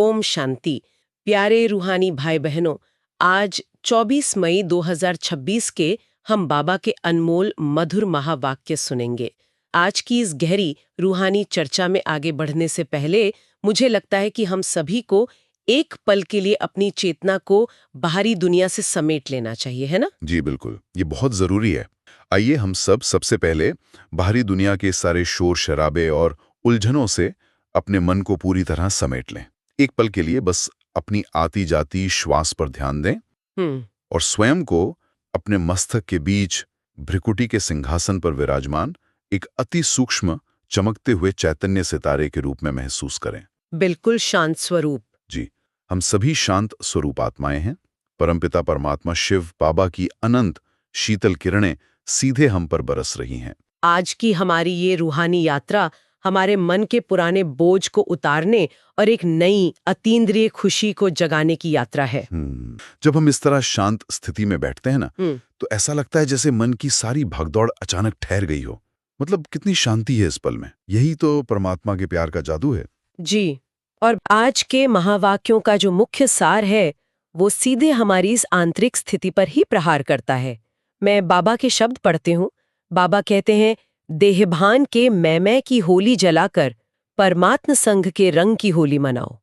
ओम शांति। प्यारे रूहानी भाई बहनों, आज 24 मई 2026 के हम बाबा के अनमोल मधुर महावाक्य सुनेंगे। आज की इस गहरी रूहानी चर्चा में आगे बढ़ने से पहले मुझे लगता है कि हम सभी को एक पल के लिए अपनी चेतना को बाहरी दुनिया से समेट लेना चाहिए, है ना? जी बिल्कुल, ये बहुत जरूरी है। आइए हम सबसे पहले बाहरी दुनिया के सारे शोर शराबे और उलझनों से अपने मन को पूरी तरह समेट लें। एक पल के लिए बस अपनी आती जाती श्वास पर ध्यान दें और स्वयं को अपने मस्तक के बीच भ्रिकुटी के सिंहासन पर विराजमान एक अति सूक्ष्म चमकते हुए चैतन्य सितारे के रूप में महसूस करें। बिल्कुल शांत स्वरूप। जी, हम सभी शांत स्वरूप आत्माएं हैं। परमपिता परमात्मा शिव बाबा की अनंत शीतल किरणें सीधे हम पर बरस रही हैं। आज की हमारी ये रूहानी यात्रा हमारे मन के पुराने बोझ को उतारने और एक नई अतीन्द्रिय खुशी को जगाने की यात्रा है। जब हम इस तरह शांत स्थिति में बैठते हैं ना, तो ऐसा लगता है जैसे मन की सारी भागदौड़ अचानक ठहर गई हो। मतलब कितनी शांति है इस पल में। यही तो परमात्मा के प्यार का जादू है। जी, और आज के महावाक्यों का जो मुख्य सार है वो सीधे हमारी इस आंतरिक स्थिति पर ही प्रहार करता है। मैं बाबा के शब्द पढ़ती हूँ। बाबा कहते हैं, देहभान के मैं की होली जलाकर परमात्म संघ के रंग की होली मनाओ।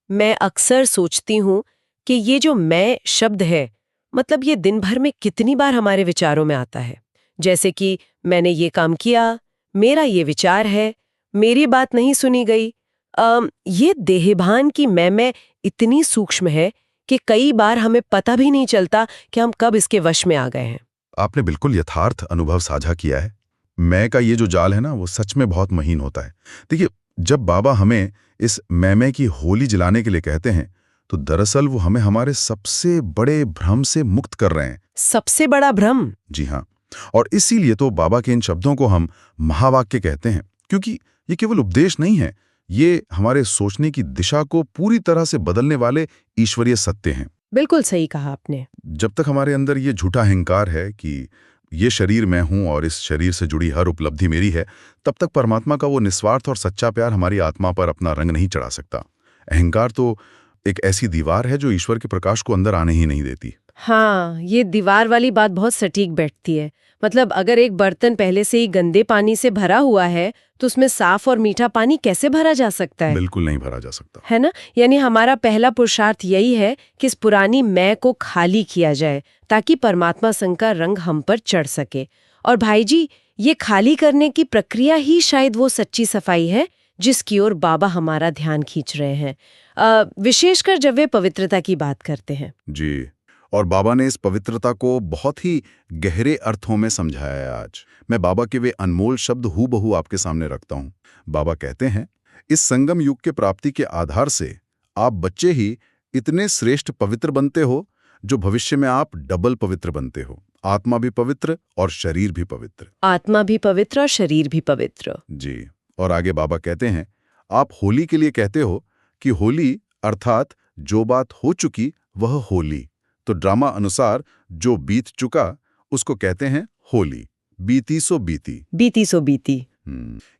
मैं अक्सर सोचती हूँ कि ये जो मैं शब्द है, मतलब ये दिन भर में कितनी बार हमारे विचारों में आता है। जैसे कि मैंने ये काम किया, मेरा ये विचार है, मेरी बात नहीं सुनी गई। ये देहभान की मैं इतनी सूक्ष्म है कि कई बार हमें पता भी नहीं चलता कि हम कब इसके वश में आ गए हैं। आपने बिल्कुल यथार्थ अनुभव साझा किया है। मैं का ये जो जाल है ना, वो सच में बहुत महीन होता है। देखिए, जब बाबा हमें इस मैं की होली जलाने के लिए कहते हैं, तो दरअसल वो हमें हमारे सबसे बड़े भ्रम से मुक्त कर रहे हैं। सबसे बड़ा भ्रम? जी हाँ, और इसीलिए तो बाबा के इन शब्दों को हम महावाक्य कहते हैं, क्योंकि ये केवल उपदेश नहीं है, ये हमारे सोचने की दिशा को पूरी तरह से बदलने वाले ईश्वरीय सत्य हैं। बिल्कुल सही कहा आपने। जब तक हमारे अंदर ये झूठा अहंकार है कि ये शरीर मैं हूं और इस शरीर से जुड़ी हर उपलब्धि मेरी है, तब तक परमात्मा का वो निस्वार्थ और सच्चा प्यार हमारी आत्मा पर अपना रंग नहीं चढ़ा सकता। अहंकार तो एक ऐसी दीवार है जो ईश्वर के प्रकाश को अंदर आने ही नहीं देती। हाँ, ये दीवार वाली बात बहुत सटीक बैठती है। मतलब अगर एक बर्तन पहले से ही गंदे पानी से भरा हुआ है, तो उसमें साफ और मीठा पानी कैसे भरा जा सकता है? बिल्कुल नहीं भरा जा सकता, है ना? यानी हमारा पहला पुरुषार्थ यही है कि इस पुरानी मैं को खाली किया जाए, ताकि परमात्मा संग का रंग हम पर चढ़ सके। और भाई जी, ये खाली करने की प्रक्रिया ही शायद वो सच्ची सफाई है जिसकी ओर बाबा हमारा ध्यान खींच रहे हैं, विशेषकर जब वे पवित्रता की बात करते हैं। जी, और बाबा ने इस पवित्रता को बहुत ही गहरे अर्थों में समझाया है। आज मैं बाबा के वे अनमोल शब्द हूबहू आपके सामने रखता हूँ। बाबा कहते हैं, इस संगम युग के प्राप्ति के आधार से आप बच्चे ही इतने श्रेष्ठ पवित्र बनते हो, जो भविष्य में आप डबल पवित्र बनते हो। आत्मा भी पवित्र और शरीर भी पवित्र। आत्मा भी पवित्र और शरीर भी पवित्र। जी, और आगे बाबा कहते हैं, आप होली के लिए कहते हो कि होली अर्थात जो बात हो चुकी वह होली। तो ड्रामा अनुसार जो बीत चुका उसको कहते हैं होली। बीती सो बीती। बीती सो बीती।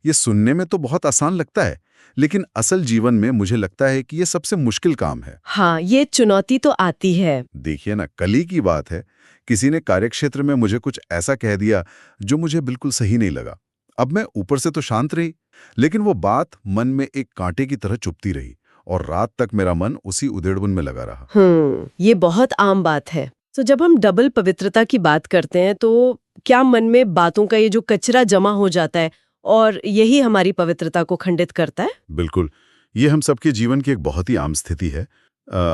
ये सुनने में तो बहुत आसान लगता है, लेकिन असल जीवन में मुझे लगता है कि ये सबसे मुश्किल काम है। हाँ, ये चुनौती तो आती है। देखिए ना, कल ही की बात है, किसी ने कार्यक्षेत्र में मुझे कुछ ऐसा कह दिया जो मुझे बिल्कुल सही नहीं लगा। अब मैं ऊपर से तो शांत रही, लेकिन वो बात मन में एक कांटे की तरह चुभती रही और रात तक मेरा मन उसी उधेड़बुन में लगा रहा। ये बहुत आम बात है। तो जब हम डबल पवित्रता की बात करते हैं, तो क्या मन में बातों का ये जो कचरा जमा हो जाता है और यही हमारी पवित्रता को खंडित करता है? बिल्कुल, ये हम सबके जीवन की एक बहुत ही आम स्थिति है।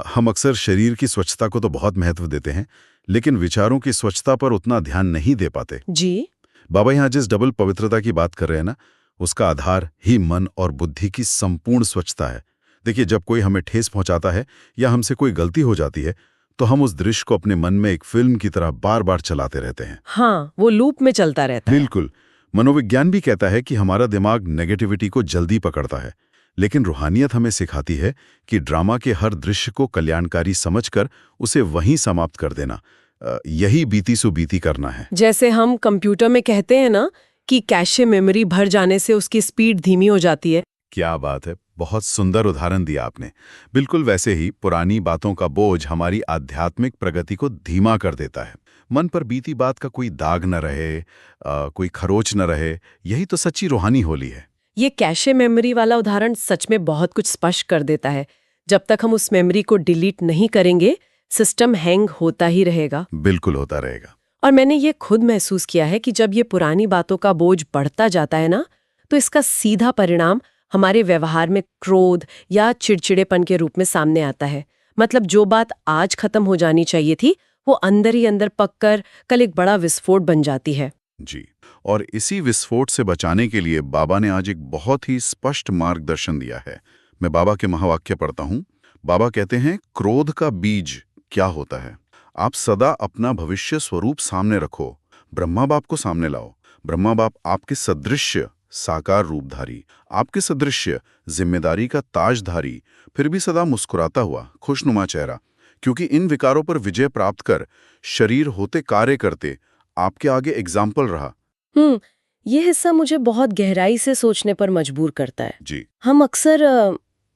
हम अक्सर शरीर की स्वच्छता को तो बहुत महत्व देते हैं, लेकिन विचारों की स्वच्छता पर उतना ध्यान नहीं दे पाते। जी, बाबा यहाँ जिस डबल पवित्रता की बात कर रहे हैं ना, उसका आधार ही मन और बुद्धि की संपूर्ण स्वच्छता है। देखिए, जब कोई हमें ठेस पहुंचाता है या हमसे कोई गलती हो जाती है, तो हम उस दृश्य को अपने मन में एक फिल्म की तरह बार बार चलाते रहते हैं। हाँ, वो लूप में चलता रहता है। बिल्कुल। मनोविज्ञान भी कहता है कि हमारा दिमाग नेगेटिविटी को जल्दी पकड़ता है, लेकिन रूहानियत हमें सिखाती है कि ड्रामा के हर दृश्य को कल्याणकारी समझकर उसे वहीं समाप्त कर देना, यही बीती सो बीती करना है। जैसे हम कंप्यूटर में कहते हैं ना कि कैशे मेमोरी भर जाने से उसकी स्पीड धीमी हो जाती है। क्या बात है, बहुत सुंदर उदाहरण दिया आपने। बिल्कुल वैसे ही पुरानी बातों का बोझ हमारी आध्यात्मिक प्रगति को धीमा कर देता है। मन पर बीती बात का कोई दाग न रहे, कोई खरोच न रहे, यही तो सच्ची रूहानी होली है। ये कैशे मेमोरी वाला उदाहरण सच में बहुत कुछ स्पष्ट कर देता है। जब तक हम उस मेमोरी को डिलीट नहीं करेंगे, सिस्टम हैंग होता ही रहेगा। बिल्कुल होता रहेगा। और मैंने ये खुद महसूस किया है कि जब ये पुरानी बातों का बोझ बढ़ता जाता है ना, तो इसका सीधा परिणाम हमारे व्यवहार में क्रोध या चिड़चिड़ेपन के रूप में सामने आता है। मतलब जो बात आज खत्म हो जानी चाहिए थी, वो अंदर ही अंदर पककर कल एक बड़ा विस्फोट बन जाती है। जी, और इसी विस्फोट से बचाने के लिए बाबा ने आज एक बहुत ही स्पष्ट मार्गदर्शन दिया है। मैं बाबा के महावाक्य पढ़ता हूँ। बाबा कहते हैं, क्रोध का बीज क्या होता है? आप सदा अपना भविष्य स्वरूप सामने रखो, ब्रह्मा बाप को सामने लाओ। ब्रह्मा बाप आपके सदृश्य साकार रूपधारी, आपके सदृश्य जिम्मेदारी का ताजधारी, फिर भी सदा मुस्कुराता हुआ खुशनुमा चेहरा, क्योंकि इन विकारों पर विजय प्राप्त कर शरीर होते कार्य करते आपके आगे एग्जाम्पल रहा। ये हिस्सा मुझे बहुत गहराई से सोचने पर मजबूर करता है। जी। हम अक्सर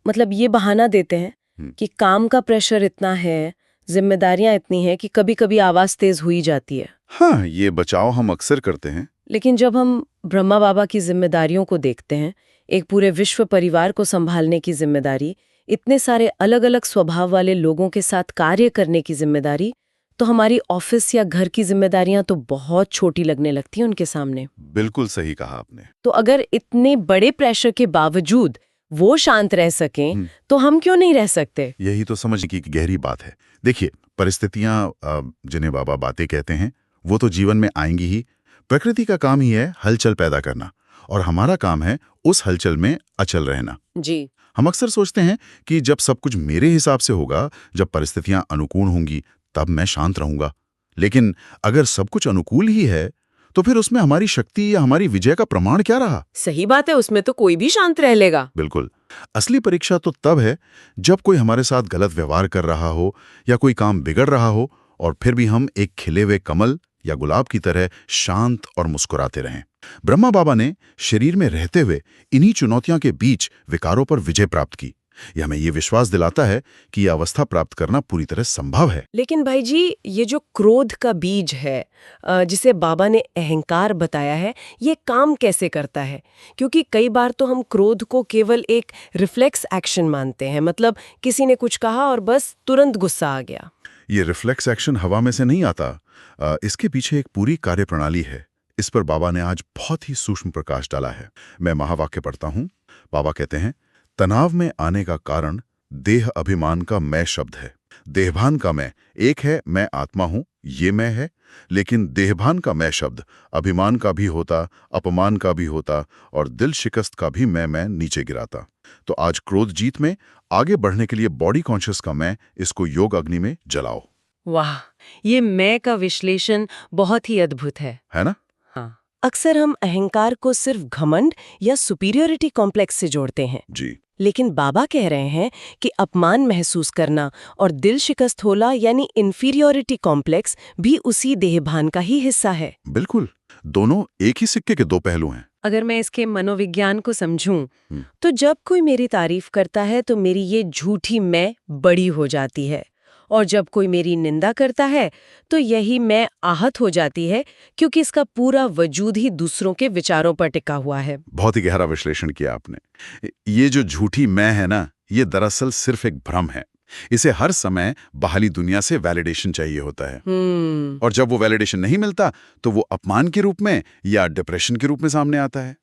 मतलब ये बहाना देते हैं कि काम का प्रेशर इतना है, जिम्मेदारियां इतनी हैं कि कभी-कभी आवाज तेज हुई जाती है। हाँ, ये बचाव हम अक्सर करते हैं। लेकिन जब हम ब्रह्मा बाबा की जिम्मेदारियों को देखते हैं, एक पूरे विश्व परिवार को संभालने की जिम्मेदारी, इतने सारे अलग-अलग स्वभाव वाले लोगों के साथ कार्य करने की जिम्मेदारी, तो हमारी ऑफिस या घर की जिम्मेदारियां तो बहुत छोटी लगने लगती हैं उनके सामने। बिल्कुल सही कहा आपने। तो अगर इतने बड़े प्रेशर के बावजूद वो शांत रह सकें, तो हम क्यों नहीं रह सकते? यही तो समझने की गहरी बात है। देखिए, परिस्थितियां जिन्हें बाबा बातें कहते हैं, वो तो जीवन में आएंगी ही। प्रकृति का काम ही है हलचल पैदा करना, और हमारा काम है उस हलचल में अचल रहना। जी। हम अक्सर सोचते हैं कि जब सब कुछ मेरे हिसाब से होगा, जब परिस्थितियां अनुकूल होंगी, तब मैं शांत रहूंगा। लेकिन अगर सब कुछ अनुकूल ही है, तो फिर उसमें हमारी शक्ति या हमारी विजय का प्रमाण क्या रहा? सही बात है, उसमें तो कोई भी शांत रह लेगा। बिल्कुल। असली परीक्षा तो तब है जब कोई हमारे साथ गलत व्यवहार कर रहा हो या कोई काम बिगड़ रहा हो, और फिर भी हम एक खिले हुए कमल या गुलाब की तरह शांत और मुस्कुराते रहें। ब्रह्मा बाबा ने शरीर में रहते हुए इन्हीं चुनौतियों के बीच विकारों पर विजय प्राप्त की। यह हमें ये विश्वास दिलाता है कि यह अवस्था प्राप्त करना पूरी तरह संभव है। लेकिन भाई जी, ये जो क्रोध का बीज है, जिसे बाबा ने अहंकार बताया है, ये काम कैसे करता है? क्योंकि कई बार तो हम क्रोध को केवल एक रिफ्लेक्स एक्शन मानते हैं। मतलब किसी ने कुछ कहा और बस तुरंत गुस्सा आ गया। ये रिफ्लेक्स एक्शन हवा में से नहीं आता। इसके पीछे एक पूरी कार्यप्रणाली है। इस पर बाबा ने आज बहुत ही सूक्ष्म प्रकाश डाला है। मैं महावाक्य पढ़ता हूँ। बाबा कहते हैं, तनाव में आने का कारण देह अभिमान का मैं शब्द है। देहभान का मैं एक है, मैं आत्मा हूं, ये मैं है। लेकिन देहभान का मैं शब्द अभिमान का भी होता, अपमान का भी होता, और दिल शिकस्त का भी मैं नीचे गिराता। तो आज क्रोध जीत में आगे बढ़ने के लिए बॉडी कॉन्शियस का मैं, इसको योग अग्नि में जलाओ। वाह, ये मैं का विश्लेषण बहुत ही अद्भुत है ना? हाँ। अक्सर हम अहंकार को सिर्फ घमंड या सुपीरियरिटी कॉम्प्लेक्स से जोड़ते हैं। जी। लेकिन बाबा कह रहे हैं कि अपमान महसूस करना और दिल शिकस्त होला यानी इंफीरियरिटी कॉम्प्लेक्स भी उसी देहभान का ही हिस्सा है। बिल्कुल, दोनों एक ही सिक्के के दो पहलू हैं। अगर मैं इसके मनोविज्ञान को समझूं, तो जब कोई मेरी तारीफ करता है तो मेरी ये झूठी मैं बड़ी हो जाती है, और जब कोई मेरी निंदा करता है तो यही मैं आहत हो जाती है, क्योंकि इसका पूरा वजूद ही दूसरों के विचारों पर टिका हुआ है। बहुत ही गहरा विश्लेषण किया आपने। ये जो झूठी मैं है ना, ये दरअसल सिर्फ एक भ्रम है। इसे हर समय बाहरी दुनिया से वैलिडेशन चाहिए होता है, और जब वो वैलिडेशन नहीं मिलता तो वो अपमान के रूप में या डिप्रेशन के रूप में सामने आता है।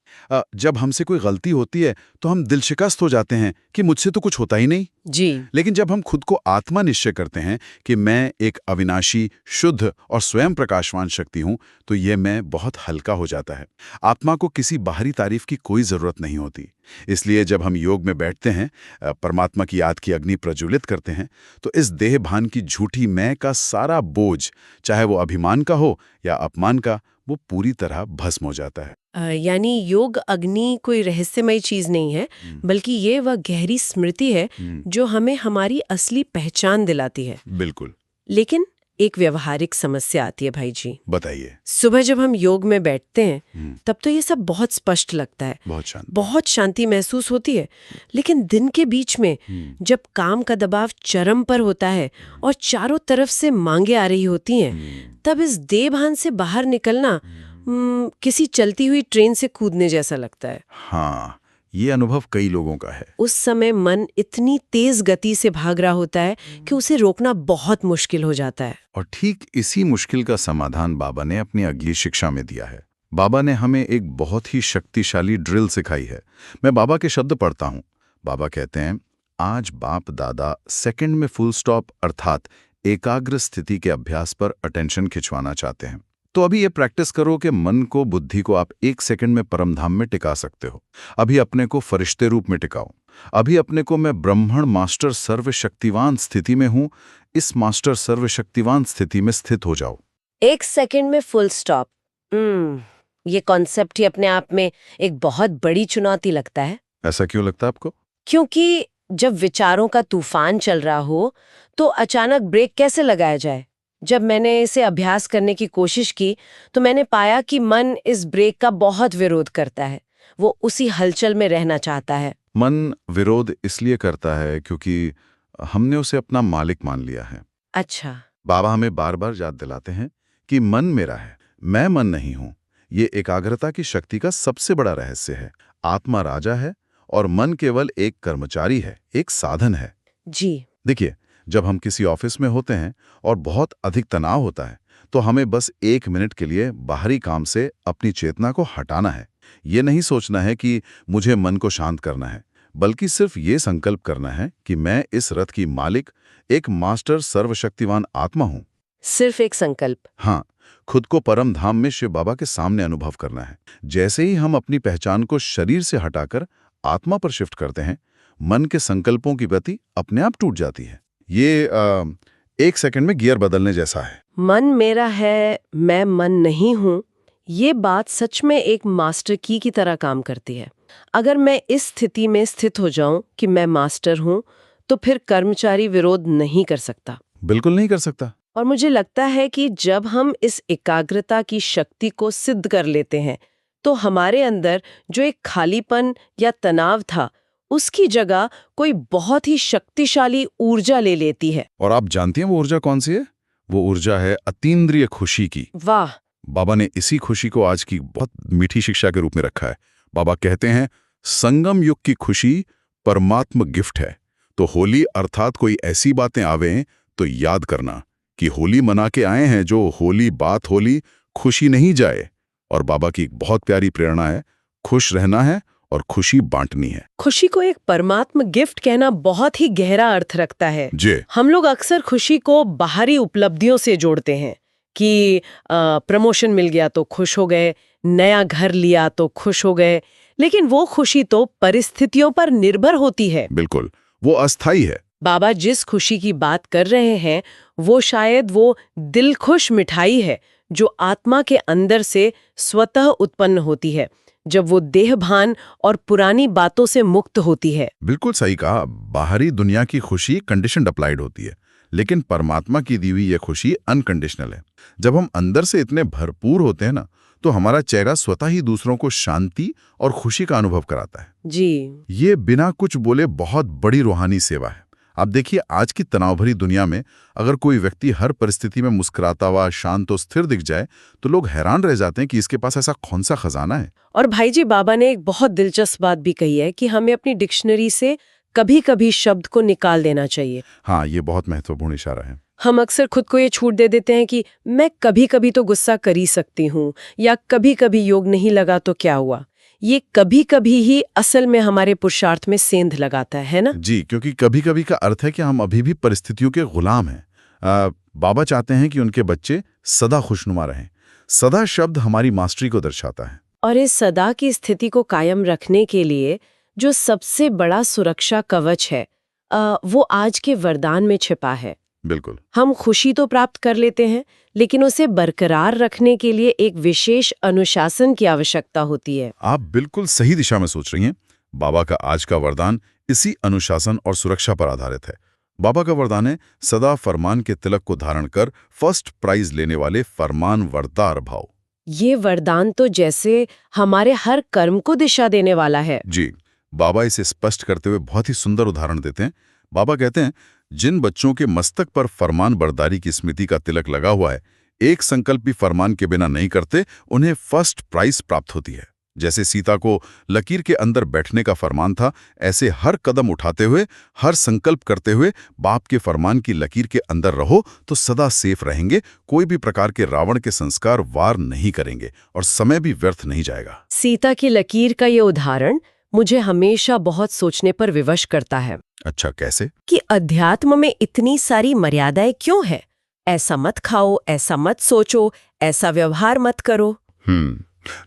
जब हमसे कोई गलती होती है तो हम दिल शिकस्त हो जाते हैं कि मुझसे तो कुछ होता ही नहीं। जी। लेकिन जब हम खुद को आत्मा निश्चय करते हैं कि मैं एक अविनाशी, शुद्ध और स्वयं प्रकाशवान शक्ति हूं, तो ये मैं बहुत हल्का हो जाता है। आत्मा को किसी बाहरी तारीफ की कोई जरूरत नहीं होती। इसलिए जब हम योग में बैठते हैं, परमात्मा की याद की अग्नि प्रज्वलित करते हैं, तो इस देह भान की झूठी मैं का सारा बोझ, चाहे वो अभिमान का हो या अपमान का, वो पूरी तरह भस्म हो जाता है। यानी योग अग्नि कोई रहस्यमय चीज नहीं है, बल्कि ये वह गहरी स्मृति है जो हमें हमारी असली पहचान दिलाती है। बिल्कुल। लेकिन एक व्यवहारिक समस्या आती है भाई जी। बताइए। सुबह जब हम योग में बैठते हैं तब तो ये सब बहुत स्पष्ट लगता है, बहुत शांति महसूस होती है। लेकिन दिन के बीच में जब काम का दबाव चरम पर होता है और चारों तरफ से मांगे आ रही होती हैं, तब इस देह-भान से बाहर निकलना किसी चलती हुई ट्रेन से कूदने जैसा लगता है। हाँ, ये अनुभव कई लोगों का है। उस समय मन इतनी तेज गति से भाग रहा होता है कि उसे रोकना बहुत मुश्किल हो जाता है। और ठीक इसी मुश्किल का समाधान बाबा ने अपनी अगली शिक्षा में दिया है। बाबा ने हमें एक बहुत ही शक्तिशाली ड्रिल सिखाई है। मैं बाबा के शब्द पढ़ता हूँ। बाबा कहते हैं, आज बाप दादा सेकंड में फुल स्टॉप अर्थात एकाग्र स्थिति के अभ्यास पर अटेंशन खिंचवाना चाहते हैं। तो अभी ये प्रैक्टिस करो कि मन को, बुद्धि को आप 1 सेकंड में परमधाम में टिका सकते हो। अभी अपने को फरिश्ते रूप में टिकाओ। अभी अपने को मैं ब्रह्मण मास्टर सर्वशक्तिवान स्थिति में हूं, इस मास्टर सर्वशक्तिवान स्थिति में स्थित हो जाओ। 1 सेकंड में फुल स्टॉप। ये कॉन्सेप्ट ही अपने आप में एक बहुत बड़ी चुनौती लगता है। ऐसा क्यों लगता है आपको? क्योंकि जब विचारों का तूफान चल रहा हो तो अचानक ब्रेक कैसे लगाया जाए? जब मैंने इसे अभ्यास करने की कोशिश की तो मैंने पाया कि मन इस ब्रेक का बहुत विरोध करता है। वो उसी हलचल में रहना चाहता है। मन विरोध इसलिए करता है क्योंकि हमने उसे अपना मालिक मान लिया है। अच्छा। बाबा हमें बार बार याद दिलाते हैं कि मन मेरा है, मैं मन नहीं हूं। ये एकाग्रता की शक्ति का सबसे बड़ा रहस्य है। आत्मा राजा है और मन केवल एक कर्मचारी है, एक साधन है। जी। देखिए, जब हम किसी ऑफिस में होते हैं और बहुत अधिक तनाव होता है तो हमें बस 1 मिनट के लिए बाहरी काम से अपनी चेतना को हटाना है। ये नहीं सोचना है कि मुझे मन को शांत करना है, बल्कि सिर्फ ये संकल्प करना है कि मैं इस रथ की मालिक, एक मास्टर सर्वशक्तिवान आत्मा हूं। सिर्फ एक संकल्प। हाँ, खुद को परम धाम में शिव बाबा के सामने अनुभव करना है। जैसे ही हम अपनी पहचान को शरीर से हटाकर आत्मा पर शिफ्ट करते हैं, मन के संकल्पों की गति अपने आप टूट जाती है। ये 1 सेकंड में गियर बदलने जैसा है। मन मेरा है, मैं मन नहीं हूं। ये बात सच में एक मास्टर की तरह काम करती है। अगर मैं इस स्थिति में स्थित हो जाऊं कि मैं मास्टर हूं, तो फिर कर्मचारी विरोध नहीं कर सकता। बिल्कुल नहीं कर सकता। और मुझे लगता है कि जब हम इस एकाग्रता की शक्ति को सिद्ध कर लेते हैं, तो हमारे अंदर जो एक खालीपन या तनाव था, उसकी जगह कोई बहुत ही शक्तिशाली ऊर्जा ले लेती है। और आप जानती हैं वो ऊर्जा कौन सी है? वो ऊर्जा है अतीन्द्रिय खुशी की। वाह! बाबा ने इसी खुशी को आज की बहुत मीठी शिक्षा के रूप में रखा है। बाबा कहते हैं, संगम युग की खुशी परमात्म गिफ्ट है। तो होली अर्थात कोई ऐसी बातें आवें तो याद करना कि होली मना के आए हैं, जो होली बात होली, खुशी नहीं जाए। और बाबा की एक बहुत प्यारी प्रेरणा है, खुश रहना है और खुशी बांटनी है। खुशी को एक परमात्म गिफ्ट कहना बहुत ही गहरा अर्थ रखता है। जी। हम लोग अक्सर खुशी को बाहरी उपलब्धियों से जोड़ते हैं कि प्रमोशन मिल गया तो खुश हो गए, नया घर लिया तो खुश हो गए, लेकिन वो खुशी तो परिस्थितियों पर निर्भर होती है। बिल्कुल, वो अस्थायी है। बाबा जिस खुशी की बात कर रहे हैं वो शायद वो दिलखुश मिठाई है जो आत्मा के अंदर से स्वतः उत्पन्न होती है, जब वो देहभान और पुरानी बातों से मुक्त होती है। बिल्कुल सही कहा। बाहरी दुनिया की खुशी कंडीशनड अप्लाइड होती है, लेकिन परमात्मा की दी हुई यह खुशी अनकंडीशनल है। जब हम अंदर से इतने भरपूर होते हैं ना, तो हमारा चेहरा स्वतः ही दूसरों को शांति और खुशी का अनुभव कराता है। जी। ये बिना कुछ बोले बहुत बड़ी रूहानी सेवा है। आप देखिए, आज की तनाव भरी दुनिया में अगर कोई व्यक्ति हर परिस्थिति में मुस्कुराता हुआ, शांत और स्थिर दिख जाए, तो लोग हैरान रह जाते हैं कि इसके पास ऐसा कौन सा खजाना है। और भाई जी, बाबा ने एक बहुत दिलचस्प बात भी कही है कि हमें अपनी डिक्शनरी से कभी-कभी शब्द को निकाल देना चाहिए। हाँ, ये बहुत महत्वपूर्ण इशारा है। हम अक्सर खुद को ये छूट दे देते हैं कि मैं कभी-कभी तो गुस्सा कर ही सकती हूँ, या कभी-कभी योग नहीं लगा तो क्या हुआ। ये कभी-कभी ही असल में हमारे पुरुषार्थ में सेंध लगाता है ना? जी, क्योंकि कभी-कभी का अर्थ है कि हम अभी भी परिस्थितियों के गुलाम हैं। बाबा चाहते हैं कि उनके बच्चे सदा खुशनुमा रहें। सदा शब्द हमारी मास्टरी को दर्शाता है। और इस सदा की स्थिति को कायम रखने के लिए जो सबसे बड़ा सुरक्षा कवच है, वो आज के वरदान में छिपा है। बिल्कुल। हम खुशी तो प्राप्त कर लेते हैं, लेकिन उसे बरकरार रखने के लिए एक विशेष अनुशासन की आवश्यकता होती है। आप बिल्कुल सही दिशा में सोच रही हैं। बाबा का आज का वरदान इसी अनुशासन और सुरक्षा पर आधारित है। बाबा का वरदान है सदा फरमान के तिलक को धारण कर फर्स्ट प्राइज लेने वाले फरमान वरदार भाव। ये वरदान तो जैसे हमारे हर कर्म को दिशा देने वाला है। जी, बाबा इसे स्पष्ट करते हुए बहुत ही सुंदर उदाहरण देते हैं। बाबा कहते हैं, जिन बच्चों के मस्तक पर फरमान बरदारी की स्मृति का तिलक लगा हुआ है, एक संकल्प भी फरमान के बिना नहीं करते, उन्हें फर्स्ट प्राइज प्राप्त होती है। जैसे सीता को लकीर के अंदर बैठने का फरमान था, ऐसे हर कदम उठाते हुए, हर संकल्प करते हुए बाप के फरमान की लकीर के अंदर रहो तो सदा सेफ रहेंगे, कोई भी प्रकार के रावण के संस्कार वार नहीं करेंगे और समय भी व्यर्थ नहीं जाएगा। सीता की लकीर का ये उदाहरण मुझे हमेशा बहुत सोचने पर विवश करता है। अच्छा, कैसे? कि अध्यात्म में इतनी सारी मर्यादाएं क्यों है? ऐसा मत खाओ, ऐसा मत सोचो, ऐसा व्यवहार मत करो।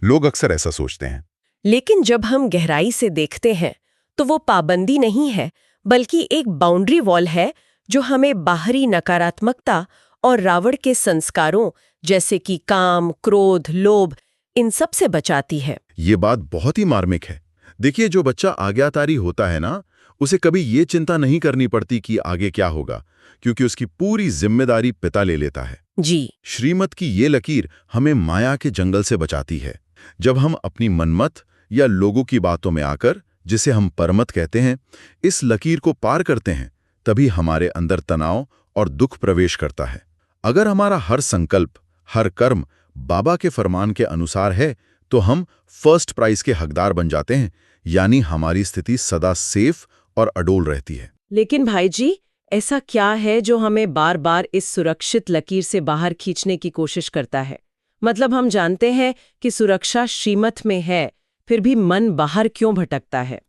लोग अक्सर ऐसा सोचते हैं। लेकिन जब हम गहराई से देखते हैं तो वो पाबंदी नहीं है, बल्कि एक बाउंड्री वॉल है जो हमें बाहरी नकारात्मकता और रावण के संस्कारों जैसे कि काम, क्रोध, लोभ, इन सब से बचाती है। ये बात बहुत ही मार्मिक है। देखिए, जो बच्चा आज्ञाकारी होता है ना, उसे कभी ये चिंता नहीं करनी पड़ती कि आगे क्या होगा, क्योंकि उसकी पूरी जिम्मेदारी पिता ले लेता है। जी। श्रीमत की ये लकीर हमें माया के जंगल से बचाती है। जब हम अपनी मनमत या लोगों की बातों में आकर, जिसे हम परमत कहते हैं, इस लकीर को पार करते हैं, तभी हमारे अंदर तनाव और दुख प्रवेश करता है। अगर हमारा हर संकल्प, हर कर्म बाबा के फरमान के अनुसार है, तो हम फर्स्ट प्राइज के हकदार बन जाते हैं, यानी हमारी स्थिति सदा सेफ और अडोल रहती है। लेकिन भाई जी, ऐसा क्या है जो हमें बार बार इस सुरक्षित लकीर से बाहर खींचने की कोशिश करता है? मतलब हम जानते हैं कि सुरक्षा श्रीमत में है, फिर भी मन बाहर क्यों भटकता है?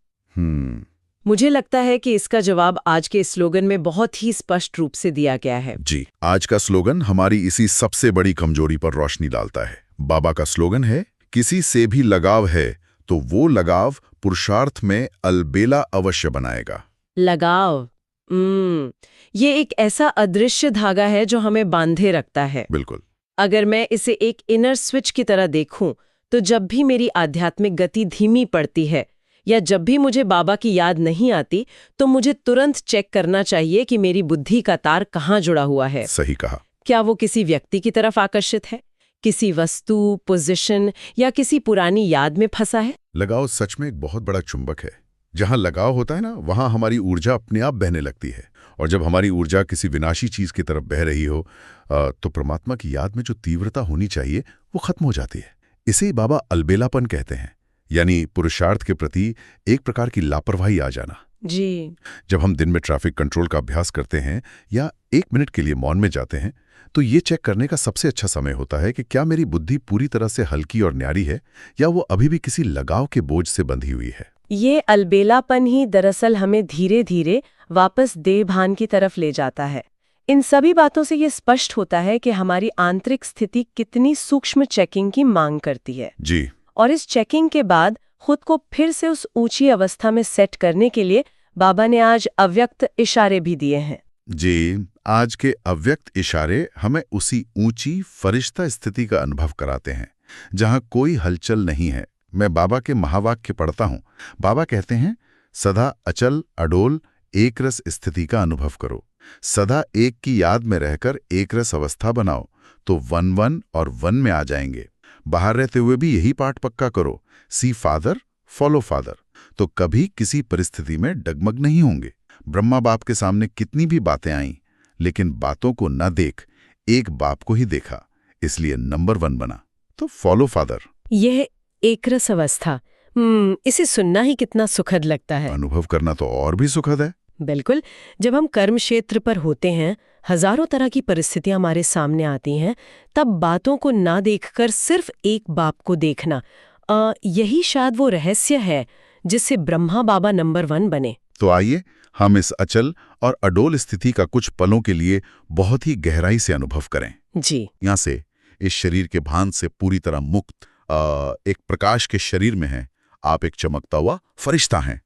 मुझे लगता है कि इसका जवाब आज के स्लोगन में बहुत ही स्पष्ट रूप से दिया गया है। जी, आज का स्लोगन हमारी इसी सबसे बड़ी कमजोरी पर रोशनी डालता है। बाबा का स्लोगन है, किसी से भी लगाव है तो वो लगाव पुरुषार्थ में अलबेला अवश्य बनाएगा। लगाव, ये एक ऐसा अदृश्य धागा है जो हमें बांधे रखता है। बिल्कुल। अगर मैं इसे एक इनर स्विच की तरह देखूं, तो जब भी मेरी आध्यात्मिक गति धीमी पड़ती है या जब भी मुझे बाबा की याद नहीं आती, तो मुझे तुरंत चेक करना चाहिए कि मेरी बुद्धि का तार कहाँ जुड़ा हुआ है। सही कहा। क्या वो किसी व्यक्ति की तरफ आकर्षित है, किसी वस्तु, पोजीशन या किसी पुरानी याद में फंसा है? लगाव सच में एक बहुत बड़ा चुंबक है। जहां लगाव होता है ना, वहां हमारी ऊर्जा अपने आप बहने लगती है, और जब हमारी ऊर्जा किसी विनाशी चीज की तरफ बह रही हो, तो परमात्मा की याद में जो तीव्रता होनी चाहिए वो खत्म हो जाती है। इसे ही बाबा अलबेलापन कहते हैं, यानी पुरुषार्थ के प्रति एक प्रकार की लापरवाही आ जाना। जी। जब हम दिन में ट्रैफिक कंट्रोल का अभ्यास करते हैं या 1 मिनट के लिए मौन में जाते हैं, तो ये चेक करने का सबसे अच्छा समय होता है कि क्या मेरी बुद्धि पूरी तरह से हल्की और न्यारी है या वो अभी भी किसी लगाव के बोझ से बंधी हुई है। ये अलबेलापन ही दरअसल हमें धीरे धीरे वापस देह भान की तरफ ले जाता है। इन सभी बातों से ये स्पष्ट होता है कि हमारी आंतरिक स्थिति कितनी सूक्ष्म चेकिंग की मांग करती है। जी। और इस चेकिंग के बाद खुद को फिर से उस ऊंची अवस्था में सेट करने के लिए बाबा ने आज अव्यक्त इशारे भी दिए हैं। जी, आज के अव्यक्त इशारे हमें उसी ऊंची फरिश्ता स्थिति का अनुभव कराते हैं जहां कोई हलचल नहीं है। मैं बाबा के महावाक्य पढ़ता हूं। बाबा कहते हैं, सदा अचल अडोल एक रस स्थिति का अनुभव करो। सदा एक की याद में रहकर एक रस अवस्था बनाओ तो वन और वन में आ जाएंगे। बाहर रहते हुए भी यही पाठ पक्का करो, सी फादर फॉलो फादर, तो कभी किसी परिस्थिति में डगमग नहीं होंगे। ब्रह्मा बाप के सामने कितनी भी बातें आईं, लेकिन बातों को न देख एक बाप को ही देखा, इसलिए नंबर 1 बना, तो फॉलो फादर। यह एकरस अवस्था, इसे सुनना ही कितना सुखद लगता है। अनुभव करना तो और भी सुखद है। बिल्कुल। जब हम कर्म क्षेत्र पर होते हैं, हजारों तरह की परिस्थितियां हमारे सामने आती हैं, तब बातों को ना देखकर सिर्फ एक बाप को देखना, यही शायद वो रहस्य है जिससे ब्रह्मा बाबा नंबर 1 बने। तो आइए हम इस अचल और अडोल स्थिति का कुछ पलों के लिए बहुत ही गहराई से अनुभव करें। जी। यहाँ से इस शरीर के भान से पूरी तरह मुक्त एक प्रकाश के शरीर में हैं। आप एक चमकता हुआ फरिश्ता हैं।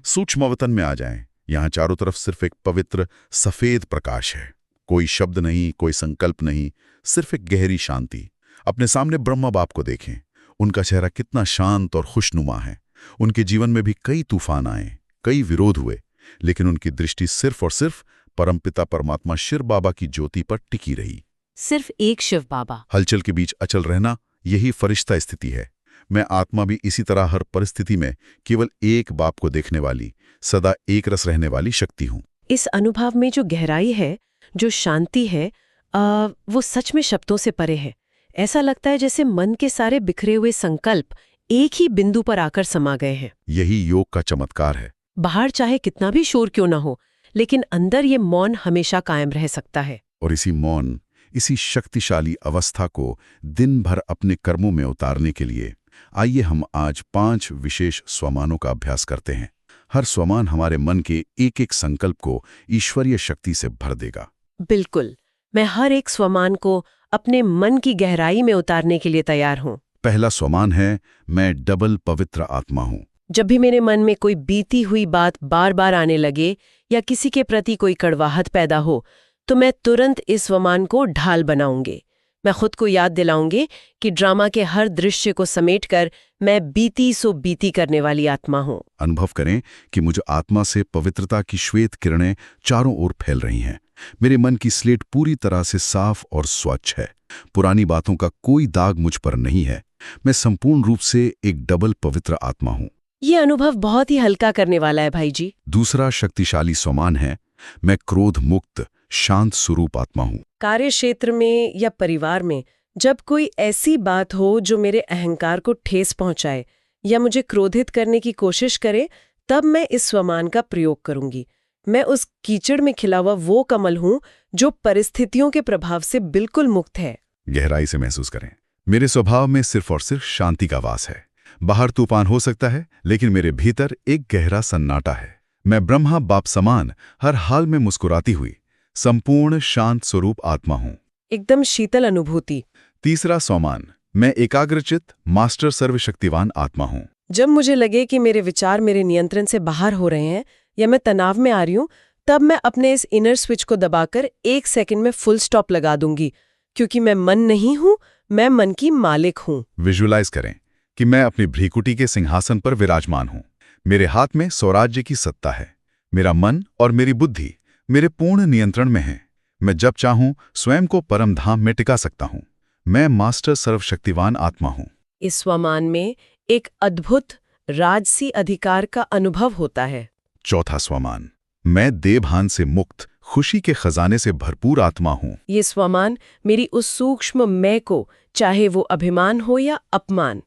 सूक्ष्म वतन में आ जाएं। यहाँ चारों तरफ सिर्फ एक पवित्र सफेद प्रकाश है। कोई शब्द नहीं, कोई संकल्प नहीं, सिर्फ एक गहरी शांति। अपने सामने ब्रह्मा बाप को देखें। उनका चेहरा कितना शांत और खुशनुमा है। उनके जीवन में भी कई तूफान आए, कई विरोध हुए, लेकिन उनकी दृष्टि सिर्फ और सिर्फ परमपिता परमात्मा शिव बाबा की ज्योति पर टिकी रही। सिर्फ एक शिव बाबा। हलचल के बीच अचल रहना, यही फरिश्ता स्थिति है। मैं आत्मा भी इसी तरह हर परिस्थिति में केवल एक बाप को देखने वाली, सदा एक रस रहने वाली शक्ति हूँ। इस अनुभव में जो गहराई है, जो शांति है, वो सच में शब्दों से परे है। ऐसा लगता है जैसे मन के सारे बिखरे हुए संकल्प एक ही बिंदु पर आकर समा गए हैं। यही योग का चमत्कार है। बाहर चाहे कितना भी शोर क्यों ना हो, लेकिन अंदर ये मौन हमेशा कायम रह सकता है। और इसी मौन, इसी शक्तिशाली अवस्था को दिन भर अपने कर्मों में उतारने के लिए आइए हम आज 5 विशेष स्वमानों का अभ्यास करते हैं। हर स्वमान हमारे मन के एक एक संकल्प को ईश्वरीय शक्ति से भर देगा। बिल्कुल, मैं हर एक स्वमान को अपने मन की गहराई में उतारने के लिए तैयार हूँ। पहला स्वमान है, मैं डबल पवित्र आत्मा हूँ। जब भी मेरे मन में कोई बीती हुई बात बार बार आने लगे या किसी के प्रति कोई कड़वाहट पैदा हो, तो मैं तुरंत इस स्वमान को ढाल बनाऊंगी। मैं खुद को याद दिलाऊंगी कि ड्रामा के हर दृश्य को समेटकर मैं बीती सो बीती करने वाली आत्मा हूँ। अनुभव करें कि मुझ आत्मा से पवित्रता की श्वेत किरणें चारों ओर फैल रही हैं। मेरे मन की स्लेट पूरी तरह से साफ और स्वच्छ है। पुरानी बातों का कोई दाग मुझ पर नहीं है। मैं संपूर्ण रूप से एक डबल पवित्र आत्मा हूँ। ये अनुभव बहुत ही हल्का करने वाला है भाई जी। दूसरा शक्तिशाली स्वमान है, मैं क्रोध मुक्त शांत स्वरूप आत्मा हूँ। कार्य क्षेत्र में या परिवार में जब कोई ऐसी बात हो जो मेरे अहंकार को ठेस पहुंचाए या मुझे क्रोधित करने की कोशिश करे, तब मैं इस स्वमान का प्रयोग करूंगी। मैं उस कीचड़ में खिला हुआ वो कमल हूं जो परिस्थितियों के प्रभाव से बिल्कुल मुक्त है। गहराई से महसूस करें, मेरे स्वभाव में सिर्फ और सिर्फ शांति का वास है। बाहर तूफान हो सकता है, लेकिन मेरे भीतर एक गहरा सन्नाटा है। मैं ब्रह्मा बाप समान हर हाल में मुस्कुराती हुई संपूर्ण शांत स्वरूप आत्मा हूँ। एकदम शीतल अनुभूति। तीसरा स्वमान, मैं एकाग्रचित मास्टर सर्वशक्तिवान आत्मा हूँ। जब मुझे लगे कि मेरे विचार मेरे नियंत्रण से बाहर हो रहे हैं या मैं तनाव में आ रही हूँ, तब मैं अपने इस इनर स्विच को दबाकर 1 सेकंड में फुल स्टॉप लगा दूंगी, क्योंकि मैं मन नहीं हूँ, मैं मन की मालिक हूँ। विजुअलाइज करें कि मैं अपनी भ्रीकुटी के सिंहासन पर विराजमान हूँ। मेरे हाथ में स्वराज्य की सत्ता है। मेरा मन और मेरी बुद्धि मेरे पूर्ण नियंत्रण में है। मैं जब चाहूं स्वयं को परम धाम में टिका सकता हूं। मैं मास्टर सर्वशक्तिवान आत्मा हूं। इस स्वमान में एक अद्भुत राजसी अधिकार का अनुभव होता है। चौथा स्वमान, मैं देवभान से मुक्त खुशी के खजाने से भरपूर आत्मा हूं। ये स्वमान मेरी उस सूक्ष्म मैं को, चाहे वो अभिमान हो या अपमान,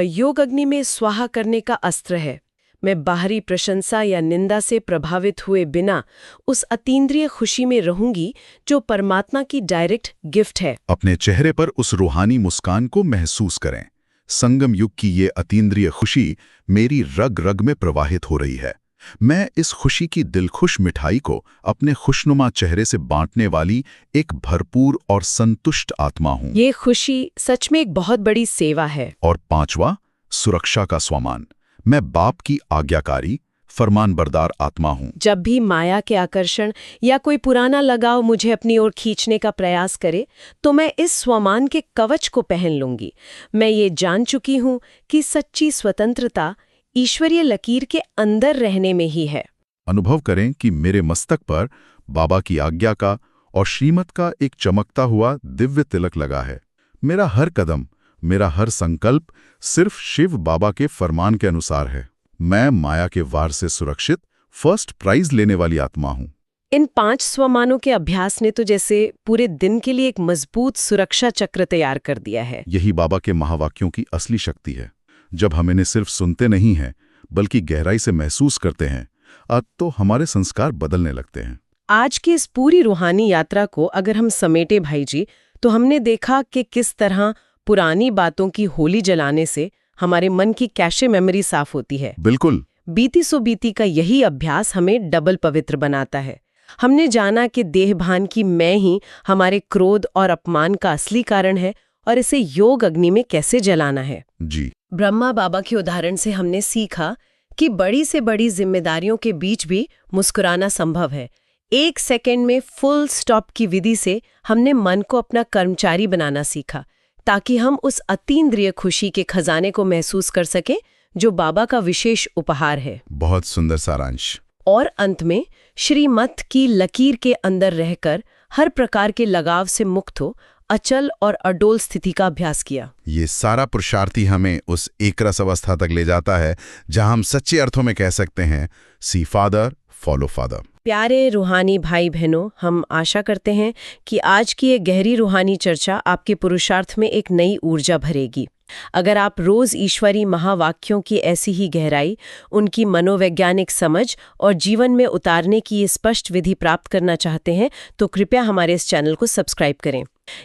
योग अग्नि में स्वाहा करने का अस्त्र है। मैं बाहरी प्रशंसा या निंदा से प्रभावित हुए बिना उस अतीन्द्रिय खुशी में रहूंगी जो परमात्मा की डायरेक्ट गिफ्ट है। अपने चेहरे पर उस रूहानी मुस्कान को महसूस करें। संगम युग की ये अतीन्द्रिय खुशी मेरी रग रग में प्रवाहित हो रही है। मैं इस खुशी की दिलखुश मिठाई को अपने खुशनुमा चेहरे से बांटने वाली एक भरपूर और संतुष्ट आत्मा हूं। ये खुशी सच में एक बहुत बड़ी सेवा है। और पांचवा, सुरक्षा का स्वमान, मैं बाप की आज्ञाकारी फरमानबरदार आत्मा हूँ। जब भी माया के आकर्षण या कोई पुराना लगाव मुझे अपनी ओर खींचने का प्रयास करे, तो मैं इस स्वमान के कवच को पहन लूंगी। मैं ये जान चुकी हूँ कि सच्ची स्वतंत्रता ईश्वरीय लकीर के अंदर रहने में ही है। अनुभव करें कि मेरे मस्तक पर बाबा की आज्ञा का और श्रीमत का एक चमकता हुआ दिव्य तिलक लगा है। मेरा हर कदम, मेरा हर संकल्प सिर्फ शिव बाबा के फरमान के अनुसार है। मैं माया के वार से सुरक्षित फर्स्ट प्राइज लेने वाली आत्मा हूँ। इन 5 स्वमानों के अभ्यास ने तो जैसे पूरे दिन के लिए एक मजबूत सुरक्षा चक्र तैयार कर दिया है। यही बाबा के महावाक्यों की असली शक्ति है। जब हम इन्हें सिर्फ सुनते नहीं हैं, बल्कि गहराई से महसूस करते हैं, तो हमारे संस्कार बदलने लगते हैं। आज की इस पूरी रूहानी यात्रा को अगर हम समेटे भाई जी, तो हमने देखा कि किस तरह पुरानी बातों की होली जलाने से हमारे मन की कैशे मेमोरी साफ होती है। बिल्कुल। बीती सो बीती का यही अभ्यास हमें डबल पवित्र बनाता है। हमने जाना कि देहभान की मैं ही हमारे क्रोध और अपमान का असली कारण है और इसे योग अग्नि में कैसे जलाना है। जी। ब्रह्मा बाबा के उदाहरण से हमने सीखा कि बड़ी से बड़ी जिम्मेदारियों के बीच भी मुस्कुराना संभव है। 1 सेकंड में फुल स्टॉप की विधि से हमने मन को अपना कर्मचारी बनाना सीखा, ताकि हम उस अतीन्द्रिय खुशी के खजाने को महसूस कर सकें जो बाबा का विशेष उपहार है। बहुत सुंदर सारांश। और अंत में श्रीमत की लकीर के अंदर रहकर हर प्रकार के लगाव से मुक्त हो अचल और अडोल स्थिति का अभ्यास किया। ये सारा पुरुषार्थी हमें उस एकरस अवस्था तक ले जाता है जहां हम सच्चे अर्थों में कह सकते हैं, सी फादर फॉलो फादर। प्यारे रूहानी भाई बहनों, हम आशा करते हैं कि आज की ये गहरी रूहानी चर्चा आपके पुरुषार्थ में एक नई ऊर्जा भरेगी। अगर आप रोज ईश्वरी महावाक्यों की ऐसी ही गहराई, उनकी मनोवैज्ञानिक समझ और जीवन में उतारने की ये स्पष्ट विधि प्राप्त करना चाहते हैं तो कृपया हमारे इस चैनल को सब्सक्राइब करें।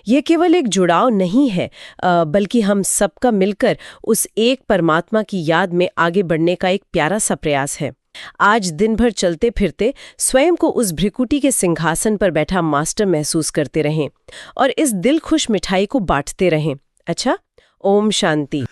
ये केवल एक जुड़ाव नहीं है, बल्कि हम सबका मिलकर उस एक परमात्मा की याद में आगे बढ़ने का एक प्यारा सा प्रयास है। आज दिन भर चलते फिरते स्वयं को उस भ्रिकुटी के सिंहासन पर बैठा मास्टर महसूस करते रहें और इस दिल खुश मिठाई को बांटते रहें। अच्छा, ओम शांति।